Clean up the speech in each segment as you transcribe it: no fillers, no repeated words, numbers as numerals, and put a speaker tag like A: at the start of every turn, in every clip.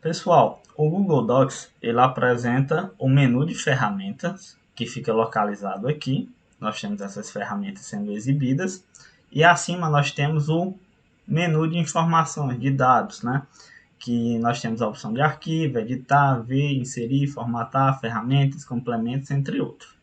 A: Pessoal, o Google Docs ele apresenta o menu de ferramentas que fica localizado aqui. Nós temos essas ferramentas sendo exibidas e acima nós temos o menu de informações, de dados, né? Que nós temos a opção de arquivo, editar, ver, inserir, formatar, ferramentas, complementos, entre outros.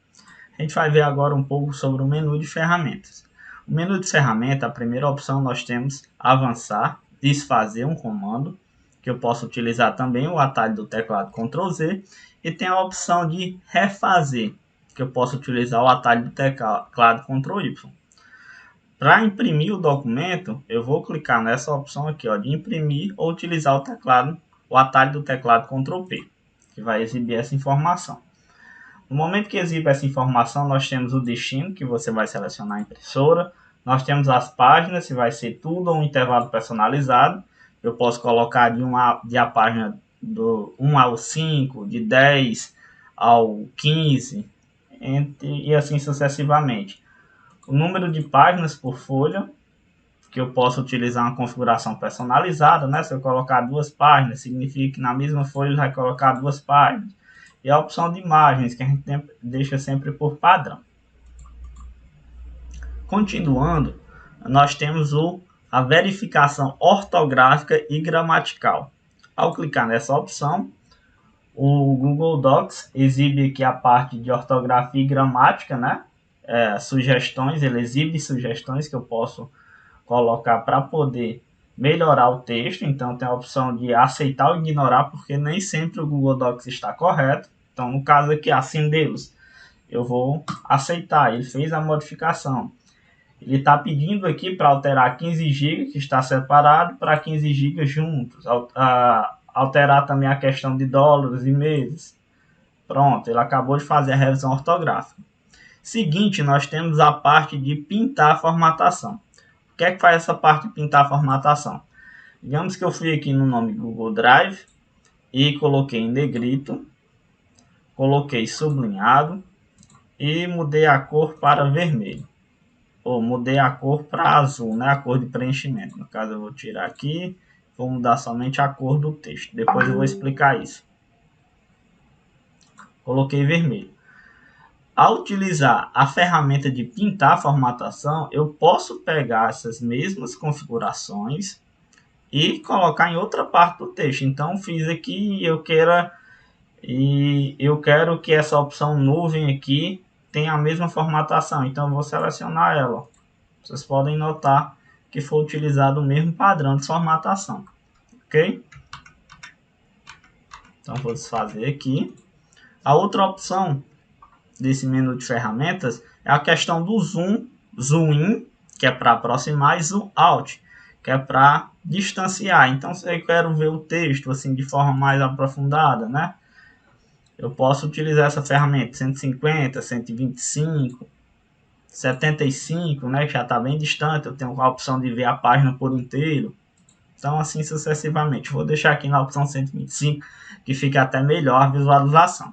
A: A gente vai ver agora um pouco sobre o menu de ferramentas. O menu de ferramenta, a primeira opção nós temos avançar, desfazer um comando, que eu posso utilizar também o atalho do teclado Ctrl Z, e tem a opção de refazer, que eu posso utilizar o atalho do teclado Ctrl Y. Para imprimir o documento, eu vou clicar nessa opção aqui, ó, de imprimir ou utilizar o atalho do teclado Ctrl P, que vai exibir essa informação. No momento que exibe essa informação, nós temos o destino, que você vai selecionar a impressora. Nós temos as páginas, se vai ser tudo ou um intervalo personalizado. Eu posso colocar de a página do 1 ao 5, de 10 ao 15, e assim sucessivamente. O número de páginas por folha, que eu posso utilizar uma configuração personalizada, né? Se eu colocar 2 páginas, significa que na mesma folha ele vai colocar 2 páginas. E a opção de imagens, que a gente deixa sempre por padrão. Continuando, nós temos a verificação ortográfica e gramatical. Ao clicar nessa opção, o Google Docs exibe aqui a parte de ortografia e gramática, né? Sugestões, ele exibe sugestões que eu posso colocar para poder melhorar o texto. Então tem a opção de aceitar ou ignorar, porque nem sempre o Google Docs está correto. Então no caso aqui, assim deles, eu vou aceitar, ele fez a modificação. Ele está pedindo aqui para alterar 15 GB, que está separado, para 15 GB juntos. Alterar também a questão de dólares e meses. Pronto, ele acabou de fazer a revisão ortográfica. Seguinte, nós temos a parte de pintar a formatação. O que é que faz essa parte de pintar a formatação? Digamos que eu fui aqui no nome Google Drive e coloquei em negrito, coloquei sublinhado e mudei a cor para vermelho. Ou mudei a cor para azul, né? A cor de preenchimento. No caso eu vou tirar aqui, vou mudar somente a cor do texto. Depois eu vou explicar isso. Coloquei vermelho. Ao utilizar a ferramenta de pintar a formatação, eu posso pegar essas mesmas configurações e colocar em outra parte do texto. Então fiz aqui e eu quero que essa opção nuvem aqui tenha a mesma formatação. Então eu vou selecionar ela. Vocês podem notar que foi utilizado o mesmo padrão de formatação. Ok? Então vou desfazer aqui. A outra opção desse menu de ferramentas é a questão do zoom in, que é para aproximar, e zoom out, que é para distanciar. Então, se eu quero ver o texto assim de forma mais aprofundada, né? Eu posso utilizar essa ferramenta 150, 125, 75, né? Que já está bem distante. Eu tenho a opção de ver a página por inteiro. Então, assim sucessivamente. Vou deixar aqui na opção 125, que fica até melhor a visualização.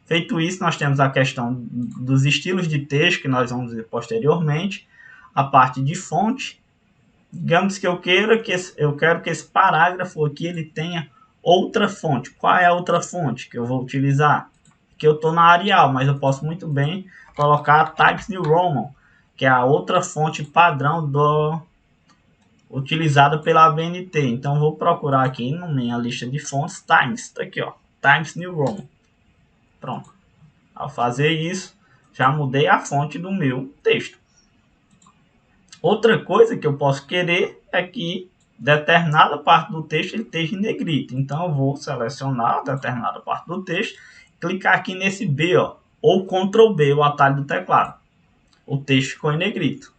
A: Feito isso, nós temos a questão dos estilos de texto, que nós vamos ver posteriormente. A parte de fonte. Digamos que eu quero que esse parágrafo aqui ele tenha outra fonte. Qual é a outra fonte que eu vou utilizar? Que eu estou na Arial, mas eu posso muito bem colocar a Times New Roman, que é a outra fonte padrão utilizada pela ABNT. Então vou procurar aqui na minha lista de fontes Times, tá aqui, ó, Times New Roman. Pronto. Ao fazer isso, já mudei a fonte do meu texto. Outra coisa que eu posso querer é que determinada parte do texto ele esteja em negrito. Então eu vou selecionar determinada parte do texto, clicar aqui nesse B, ó, ou Ctrl B, o atalho do teclado. O texto ficou em negrito.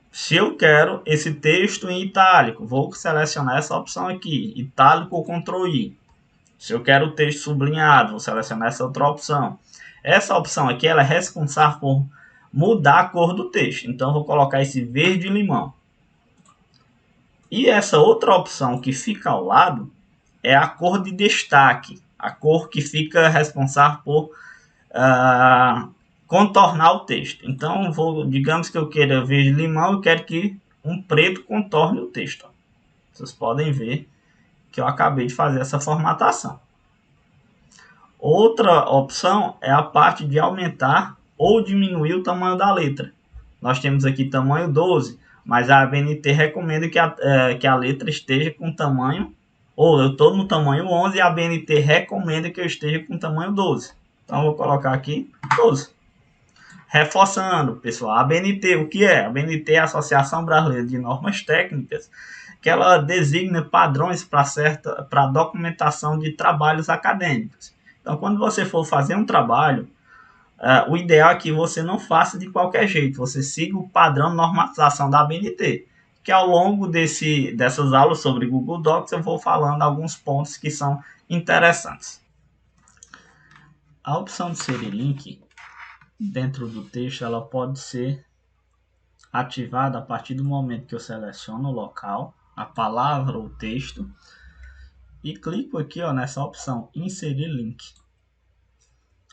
A: Se eu quero esse texto em itálico, vou selecionar essa opção aqui, itálico ou Ctrl I. Se eu quero o texto sublinhado, vou selecionar essa outra opção. Essa opção aqui ela é responsável por mudar a cor do texto. Então eu vou colocar esse verde limão. E essa outra opção que fica ao lado é a cor de destaque. A cor que fica responsável por contornar o texto. Então, digamos que eu queira verde-limão, eu quero que um preto contorne o texto. Vocês podem ver que eu acabei de fazer essa formatação. Outra opção é a parte de aumentar ou diminuir o tamanho da letra. Nós temos aqui tamanho 12, mas a ABNT recomenda que a letra esteja com tamanho, ou eu estou no tamanho 11 e a ABNT recomenda que eu esteja com tamanho 12. Então eu vou colocar aqui 12. Reforçando, pessoal, a ABNT, o que é? A ABNT é a Associação Brasileira de Normas Técnicas, que ela designa padrões para documentação de trabalhos acadêmicos. Então, quando você for fazer um trabalho, o ideal é que você não faça de qualquer jeito, você siga o padrão de normatização da ABNT, que ao longo dessas aulas sobre Google Docs eu vou falando alguns pontos que são interessantes. A opção de inserir link dentro do texto, ela pode ser ativada a partir do momento que eu seleciono o local, a palavra ou texto, e clico aqui nessa opção inserir link.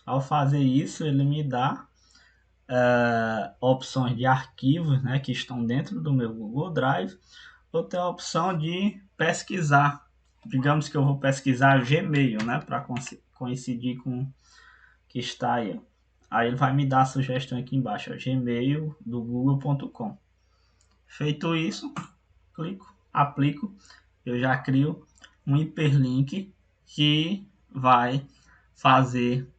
A: Ao fazer isso, ele me dá opções de arquivos, né, que estão dentro do meu Google Drive. Eu tenho a opção de pesquisar. Digamos que eu vou pesquisar Gmail, né, para coincidir com o que está aí. Aí ele vai me dar a sugestão aqui embaixo, Gmail do google.com. Feito isso, clico, aplico, eu já crio um hiperlink que vai fazer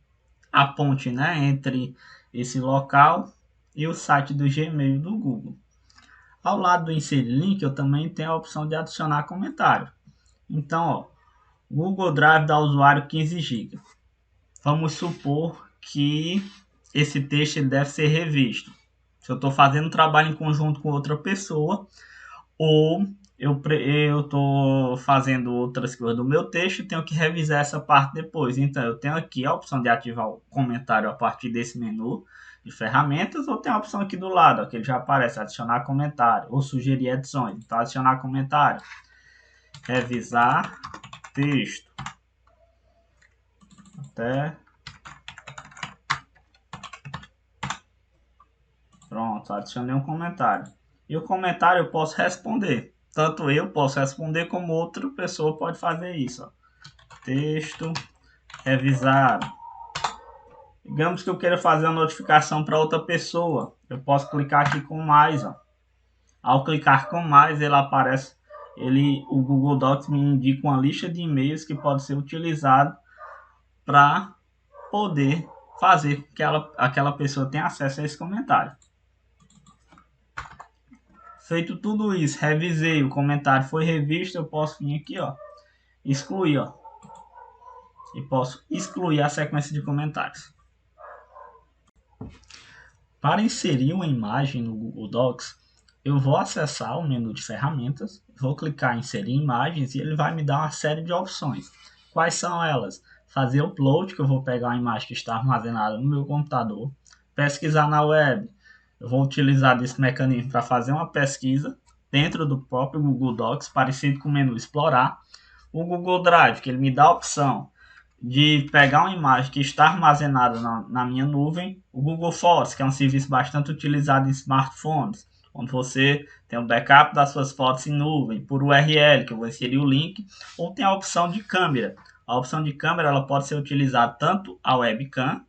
A: a ponte, né, entre esse local e o site do Gmail do Google. Ao lado do inserir link, eu também tenho a opção de adicionar comentário. Então, Google Drive dá ao usuário 15 GB. Vamos supor que esse texto deve ser revisto. Se eu estou fazendo um trabalho em conjunto com outra pessoa, ou eu estou fazendo outras coisas do meu texto e tenho que revisar essa parte depois. Então, eu tenho aqui a opção de ativar o comentário a partir desse menu de ferramentas, ou tem a opção aqui do lado, que ele já aparece, adicionar comentário, ou sugerir edições. Então, adicionar comentário, revisar texto, até... Pronto, adicionei um comentário. E o comentário eu posso responder. Tanto eu posso responder como outra pessoa pode fazer isso. Texto, revisar. Digamos que eu queira fazer uma notificação para outra pessoa. Eu posso clicar aqui com mais. Ao clicar com mais, ele aparece. O Google Docs me indica uma lista de e-mails que pode ser utilizado para poder fazer com que aquela pessoa tenha acesso a esse comentário. Feito tudo isso, revisei, o comentário foi revisto, eu posso vir aqui, excluir, e posso excluir a sequência de comentários. Para inserir uma imagem no Google Docs, eu vou acessar o menu de ferramentas, vou clicar em inserir imagens e ele vai me dar uma série de opções. Quais são elas? Fazer upload, que eu vou pegar uma imagem que está armazenada no meu computador, pesquisar na web. Eu vou utilizar desse mecanismo para fazer uma pesquisa dentro do próprio Google Docs, parecido com o menu explorar. O Google Drive, que ele me dá a opção de pegar uma imagem que está armazenada na minha nuvem. O Google Fotos, que é um serviço bastante utilizado em smartphones, onde você tem o backup das suas fotos em nuvem, por URL, que eu vou inserir o link. Ou tem a opção de câmera. A opção de câmera ela pode ser utilizada tanto a webcam,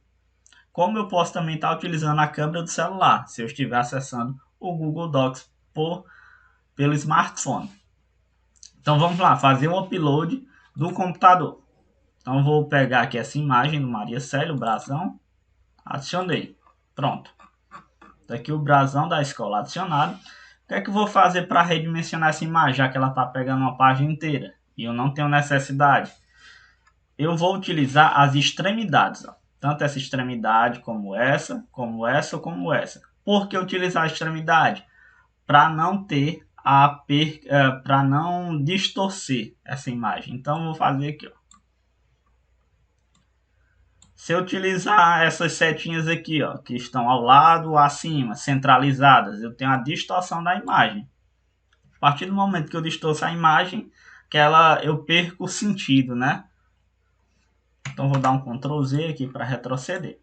A: como eu posso também estar utilizando a câmera do celular, se eu estiver acessando o Google Docs pelo smartphone. Então vamos lá, fazer o upload do computador. Então eu vou pegar aqui essa imagem do Maria Célia, o brasão, adicionei. Pronto. Tá aqui o brasão da escola adicionado. O que é que eu vou fazer para redimensionar essa imagem, já que ela está pegando uma página inteira e eu não tenho necessidade? Eu vou utilizar as extremidades, tanto essa extremidade como essa, como essa ou como essa. Por que utilizar a extremidade? Para não ter para não distorcer essa imagem. Então eu vou fazer aqui, Se eu utilizar essas setinhas aqui, que estão ao lado ou acima, centralizadas, eu tenho a distorção da imagem. A partir do momento que eu distorço a imagem, eu perco o sentido, né? Então vou dar um Ctrl Z aqui para retroceder.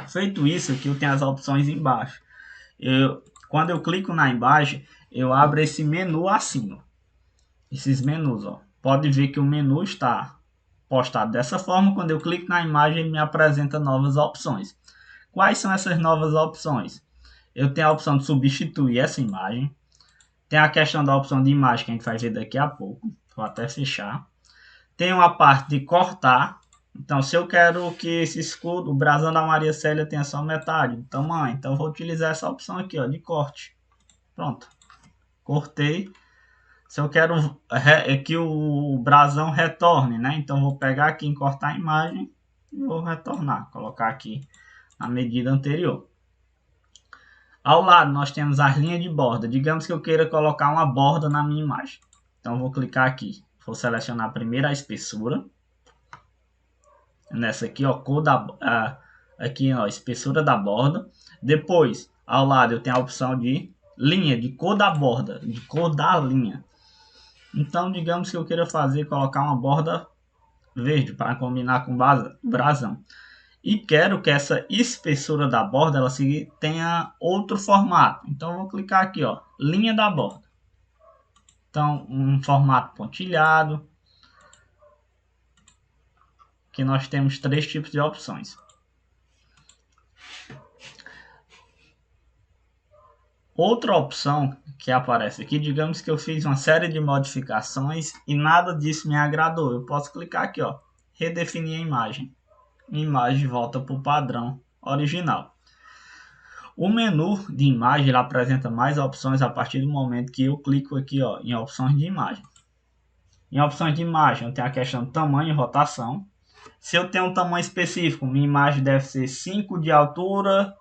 A: Feito isso, aqui eu tenho as opções embaixo. Quando eu clico na imagem, eu abro esse menu acima. Esses menus, pode ver que o menu está postado dessa forma. Quando eu clico na imagem, ele me apresenta novas opções. Quais são essas novas opções? Eu tenho a opção de substituir essa imagem. Tem a questão da opção de imagem que a gente vai ver daqui a pouco. Vou até fechar. Tem uma parte de cortar. Então, se eu quero que esse escudo, o brasão da Maria Célia, tenha só metade do tamanho, então eu vou utilizar essa opção aqui, ó, de corte. Pronto. Cortei. Se eu quero que o brasão retorne, né? Então, vou pegar aqui em cortar a imagem e vou retornar. Colocar aqui na medida anterior. Ao lado, nós temos as linhas de borda. Digamos que eu queira colocar uma borda na minha imagem. Então, vou clicar aqui. Vou selecionar primeiro a espessura. Nessa aqui, ó, cor da, aqui, ó, espessura da borda. Depois, ao lado, eu tenho a opção de linha, de cor da borda, de cor da linha. Então, digamos que eu queira colocar uma borda verde para combinar com brasão. E quero que essa espessura da borda ela tenha outro formato. Então, eu vou clicar aqui, ó, linha da borda. Então, um formato pontilhado. Que nós temos 3 tipos de opções. Outra opção que aparece aqui, digamos que eu fiz uma série de modificações e nada disso me agradou. Eu posso clicar aqui, ó, redefinir a imagem. A imagem volta para o padrão original. O menu de imagem ele apresenta mais opções a partir do momento que eu clico aqui, ó, em opções de imagem. Em opções de imagem eu tenho a questão de tamanho e rotação. Se eu tenho um tamanho específico, minha imagem deve ser 5 de altura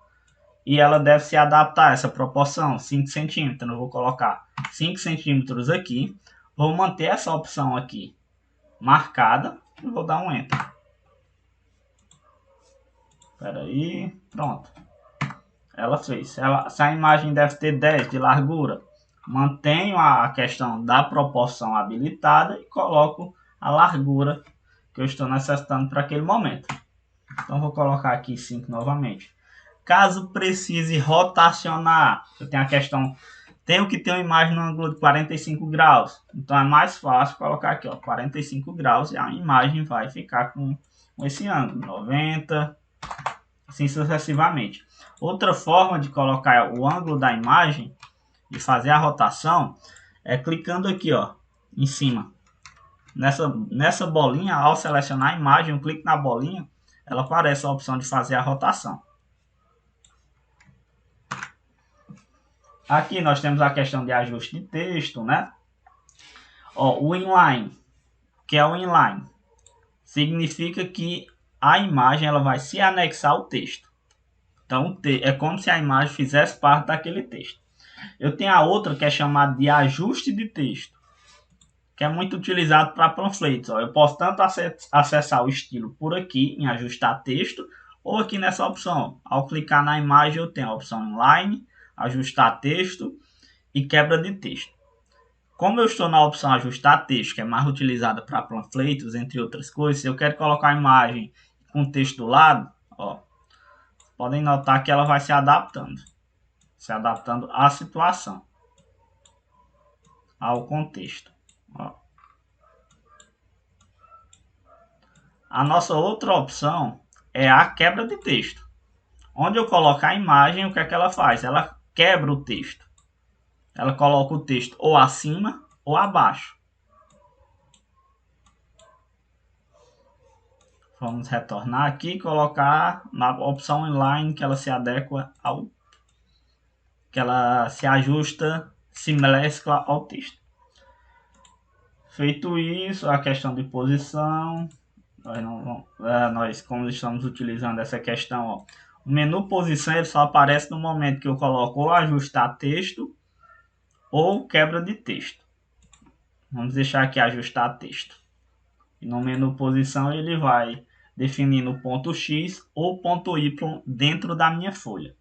A: e ela deve se adaptar a essa proporção, 5 centímetros. Eu vou colocar 5 centímetros aqui. Vou manter essa opção aqui marcada e vou dar um Enter. Espera aí, pronto. Ela fez. Se a imagem deve ter 10 de largura, mantenho a questão da proporção habilitada e coloco a largura que eu estou necessitando para aquele momento. Então vou colocar aqui 5 novamente. Caso precise rotacionar, eu tenho a questão, tenho que ter uma imagem no ângulo de 45 graus. Então é mais fácil colocar aqui, ó, 45 graus e a imagem vai ficar com esse ângulo, 90, assim sucessivamente. Outra forma de colocar o ângulo da imagem e fazer a rotação é clicando aqui, ó, em cima. Nessa bolinha, ao selecionar a imagem, eu clico na bolinha, ela aparece a opção de fazer a rotação. Aqui nós temos a questão de ajuste de texto, né? Ó, o inline, que é o inline, significa que a imagem ela vai se anexar ao texto. Então é como se a imagem fizesse parte daquele texto. Eu tenho a outra que é chamada de ajuste de texto, que é muito utilizado para panfletos. Ó. Eu posso tanto acessar o estilo por aqui, em ajustar texto, ou aqui nessa opção. Ao clicar na imagem eu tenho a opção inline, ajustar texto e quebra de texto. Como eu estou na opção ajustar texto, que é mais utilizada para panfletos, entre outras coisas, se eu quero colocar a imagem com texto do lado, ó, podem notar que ela vai se adaptando à situação, ao contexto. Ó. A nossa outra opção é a quebra de texto. Onde eu coloco a imagem, o que é que ela faz? Ela quebra o texto. Ela coloca o texto ou acima ou abaixo. Vamos retornar aqui e colocar na opção inline que ela se adequa ao... que ela se ajusta, se mescla ao texto. Feito isso, a questão de posição... Nós como estamos utilizando essa questão, ó, o menu posição ele só aparece no momento que eu coloco ou ajustar texto ou quebra de texto. Vamos deixar aqui ajustar texto. E no menu posição ele vai definindo o ponto X ou ponto Y dentro da minha folha.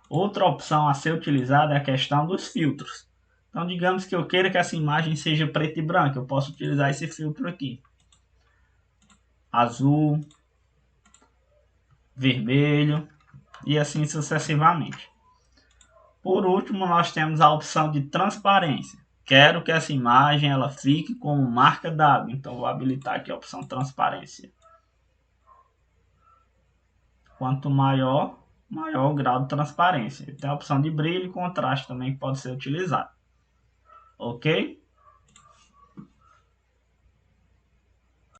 A: Outra opção a ser utilizada é a questão dos filtros. Então digamos que eu queira que essa imagem seja preta e branca, eu posso utilizar esse filtro aqui. Azul, vermelho e assim sucessivamente. Por último, nós temos a opção de transparência, quero que essa imagem ela fique como marca d'água, então vou habilitar aqui a opção transparência. Quanto maior o grau de transparência. Tem a opção de brilho e contraste também que pode ser utilizado. Ok?